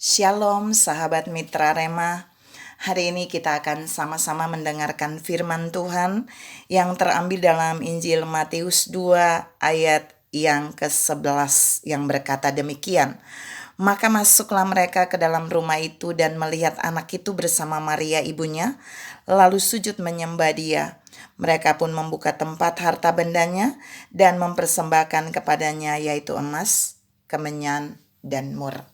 Shalom sahabat Mitra Rema. Hari ini kita akan sama-sama mendengarkan firman Tuhan yang terambil dalam Injil Matius 2 ayat yang ke-11 yang berkata demikian. Maka masuklah mereka ke dalam rumah itu dan melihat anak itu bersama Maria ibunya, lalu sujud menyembah dia. Mereka pun membuka tempat harta bendanya dan mempersembahkan kepadanya yaitu emas, kemenyan, dan mur.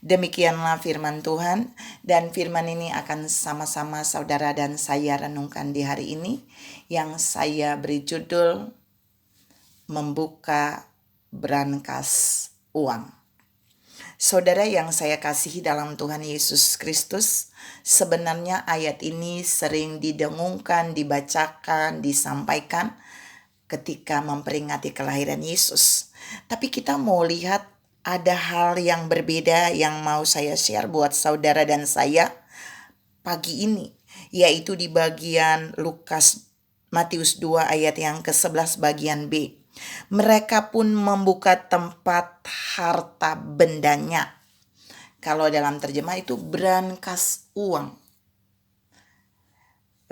Demikianlah firman Tuhan, dan firman ini akan sama-sama saudara dan saya renungkan di hari ini, yang saya beri judul Membuka Brankas Uang. Saudara yang saya kasihi dalam Tuhan Yesus Kristus, sebenarnya ayat ini sering didengungkan, dibacakan, disampaikan ketika memperingati kelahiran Yesus. Tapi kita mau lihat ada hal yang berbeda yang mau saya share buat saudara dan saya pagi ini, yaitu di bagian Matius 2 ayat yang ke-11 bagian B. Mereka pun membuka tempat harta bendanya. Kalau dalam terjemah itu brankas uang.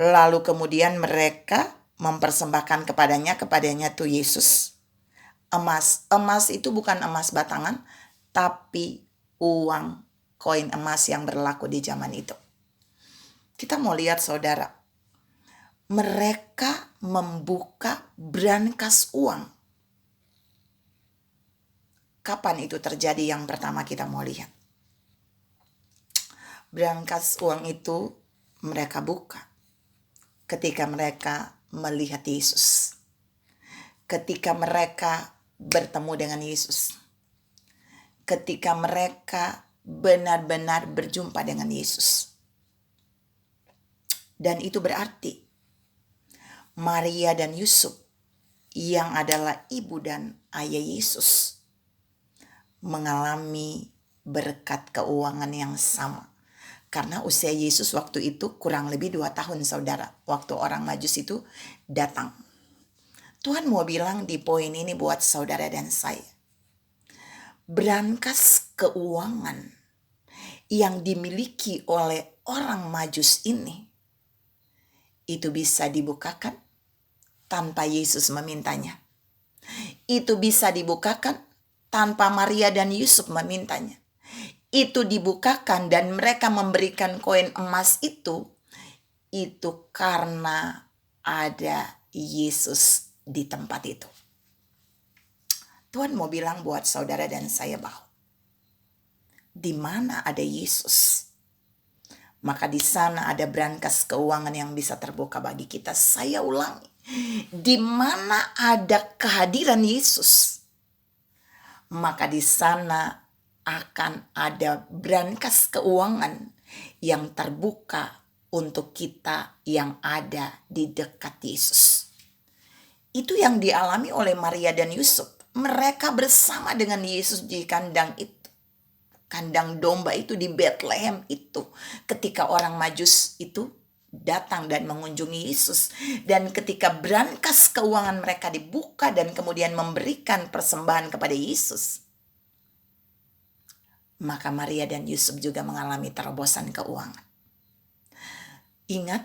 Lalu kemudian mereka mempersembahkan kepadanya tuh Yesus emas. Emas itu bukan emas batangan, tapi uang, koin emas yang berlaku di zaman itu. Kita mau lihat saudara, mereka membuka brankas uang. Kapan itu terjadi yang pertama kita mau lihat? Brankas uang itu mereka buka ketika mereka melihat Yesus. Ketika mereka bertemu dengan Yesus. Ketika mereka benar-benar berjumpa dengan Yesus. Dan itu berarti Maria dan Yusuf yang adalah ibu dan ayah Yesus mengalami berkat keuangan yang sama. Karena usia Yesus waktu itu kurang lebih 2 tahun saudara. Waktu orang Majus itu datang. Tuhan mau bilang di poin ini buat saudara dan saya. Brankas keuangan yang dimiliki oleh orang Majus ini, itu bisa dibukakan tanpa Yesus memintanya. Itu bisa dibukakan tanpa Maria dan Yusuf memintanya. Itu dibukakan dan mereka memberikan koin emas itu karena ada Yesus di tempat itu. Tuhan mau bilang buat saudara dan saya bahwa di mana ada Yesus, maka di sana ada brankas keuangan yang bisa terbuka bagi kita. Saya ulangi, di mana ada kehadiran Yesus, maka di sana akan ada brankas keuangan yang terbuka untuk kita yang ada di dekat Yesus. Itu yang dialami oleh Maria dan Yusuf. Mereka bersama dengan Yesus di kandang itu. Kandang domba itu di Bethlehem itu. Ketika orang Majus itu datang dan mengunjungi Yesus. Dan ketika brankas keuangan mereka dibuka dan kemudian memberikan persembahan kepada Yesus, maka Maria dan Yusuf juga mengalami terobosan keuangan. Ingat,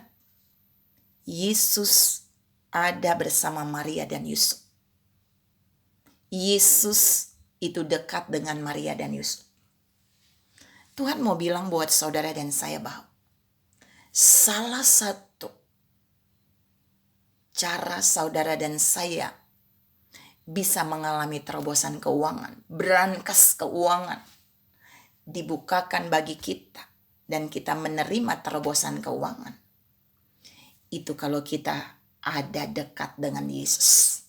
Yesus ada bersama Maria dan Yusuf. Yesus itu dekat dengan Maria dan Yusuf. Tuhan mau bilang buat saudara dan saya bahwa salah satu cara saudara dan saya bisa mengalami terobosan keuangan, brankas keuangan dibukakan bagi kita dan kita menerima terobosan keuangan, itu kalau kita ada dekat dengan Yesus.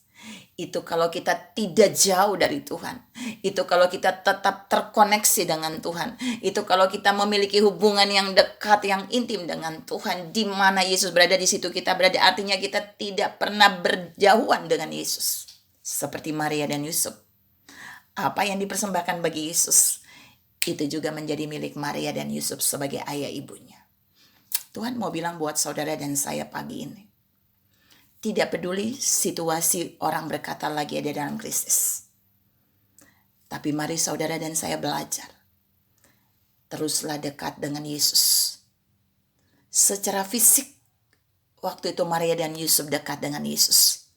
Itu kalau kita tidak jauh dari Tuhan. Itu kalau kita tetap terkoneksi dengan Tuhan. Itu kalau kita memiliki hubungan yang dekat, yang intim dengan Tuhan. Di mana Yesus berada, di situ kita berada. Artinya kita tidak pernah berjauhan dengan Yesus. Seperti Maria dan Yusuf. Apa yang dipersembahkan bagi Yesus, itu juga menjadi milik Maria dan Yusuf sebagai ayah ibunya. Tuhan mau bilang buat saudara dan saya pagi ini. Tidak peduli situasi orang berkata lagi ada dalam krisis. Tapi mari saudara dan saya belajar. teruslah dekat dengan Yesus. Secara fisik, waktu itu Maria dan Yusuf dekat dengan Yesus.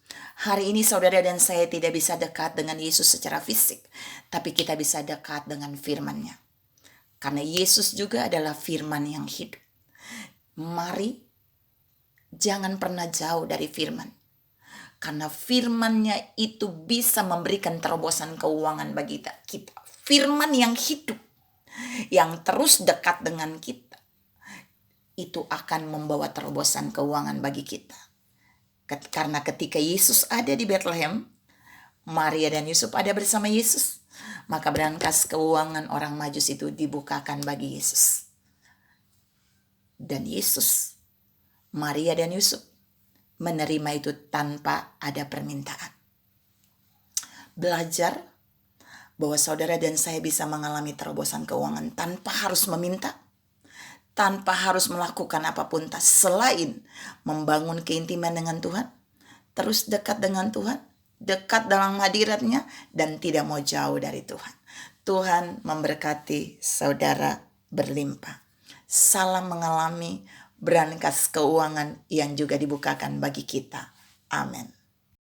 Hari ini saudara dan saya tidak bisa dekat dengan Yesus secara fisik, tapi kita bisa dekat dengan firman-Nya. Karena Yesus juga adalah firman yang hidup. Mari jangan pernah jauh dari firman. Karena firman-Nya itu bisa memberikan terobosan keuangan bagi kita. Firman yang hidup, yang terus dekat dengan kita, itu akan membawa terobosan keuangan bagi kita. Karena ketika Yesus ada di Bethlehem, Maria dan Yusuf ada bersama Yesus, maka berangkas keuangan orang Majus itu dibukakan bagi Yesus. Dan Yesus, Maria dan Yusuf menerima itu tanpa ada permintaan. Belajar bahwa saudara dan saya bisa mengalami terobosan keuangan tanpa harus meminta, tanpa harus melakukan apapun selain membangun keintiman dengan Tuhan, terus dekat dengan Tuhan, dekat dalam hadirat-Nya, dan tidak mau jauh dari Tuhan. Tuhan memberkati saudara berlimpah. Salam mengalami berangkas keuangan yang juga dibukakan bagi kita. Amin.